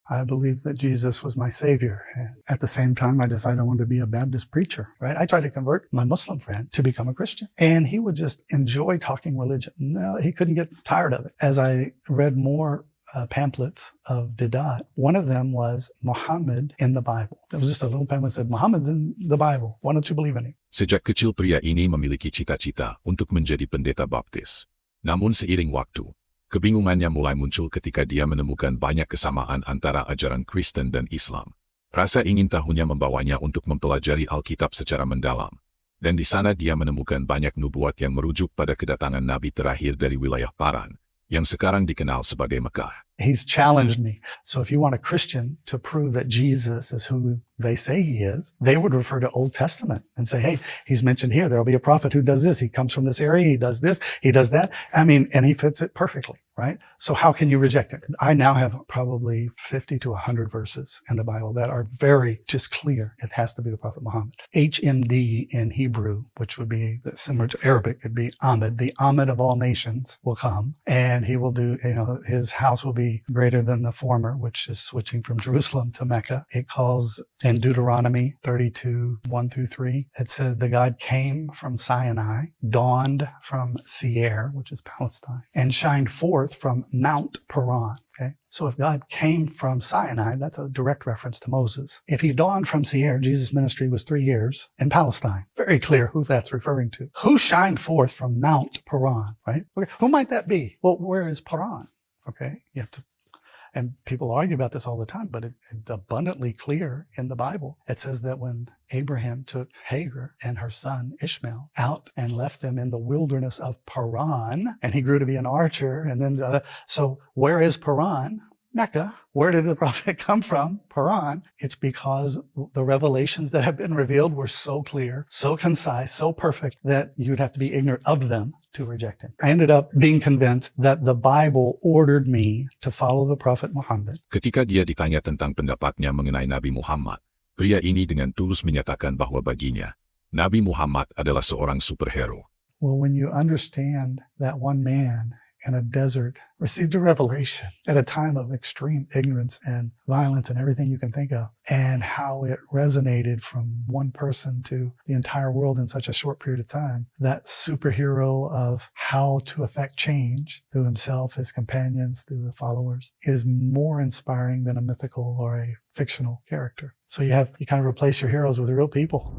I believed that Jesus was my savior. And at the same time, I decided I wanted to be a Baptist preacher, right? I tried to convert my Muslim friend to become a Christian, and he would just enjoy talking religion. No, he couldn't get tired of it. As I read more pamphlets of Didat, one of them was Muhammad in the Bible. It was just a little pamphlet that said, Muhammad's in the Bible. Why don't you believe in him? Sejak kecil pria ini memiliki cita-cita untuk menjadi pendeta baptis. Namun seiring waktu, kebingungannya mulai muncul ketika dia menemukan banyak kesamaan antara ajaran Kristen dan Islam. Rasa ingin tahunya membawanya untuk mempelajari Alkitab secara mendalam. Dan di sana dia menemukan banyak nubuat yang merujuk pada kedatangan nabi terakhir dari wilayah Paran, yang sekarang dikenal sebagai Mekah. He's challenged me. So if you want a Christian to prove that Jesus is who they say he is, they would refer to Old Testament and say, hey, he's mentioned here, there'll be a prophet who does this. He comes from this area. He does this. He does that. I mean, and he fits it perfectly, right? So how can you reject it? I now have probably 50 to 100 verses in the Bible that are very just clear. It has to be the prophet Muhammad. HMD in Hebrew, which would be similar to Arabic, it'd be Ahmed. The Ahmed of all nations will come, and he will do, his house will be greater than the former, which is switching from Jerusalem to Mecca. It calls in Deuteronomy 32, 1-3, it says the God came from Sinai, dawned from Seir, which is Palestine, and shined forth from Mount Paran. Okay. So if God came from Sinai, that's a direct reference to Moses. If he dawned from Seir, Jesus' ministry was 3 years in Palestine. Very clear who that's referring to. Who shined forth from Mount Paran, right? Okay. Who might that be? Well, where is Paran? Okay. You have to, and people argue about this all the time, but it's abundantly clear in the Bible. It says that when Abraham took Hagar and her son Ishmael out and left them in the wilderness of Paran, and he grew to be an archer, and then, so where is Paran? Mecca. Where did the prophet come from? Paran. It's because the revelations that have been revealed were so clear, so concise, so perfect that you'd have to be ignorant of them to reject him. I ended up being convinced that the Bible ordered me to follow the prophet Muhammad. Ketika dia ditanya tentang pendapatnya mengenai Nabi Muhammad, pria ini dengan tulus menyatakan bahwa baginya, Nabi Muhammad adalah seorang superhero. Well, when you understand that one man in a desert received a revelation at a time of extreme ignorance and violence and everything you can think of, and how it resonated from one person to the entire world in such a short period of time, that superhero of how to affect change through himself, his companions, through the followers, is more inspiring than a mythical or a fictional character. So you kind of replace your heroes with real people.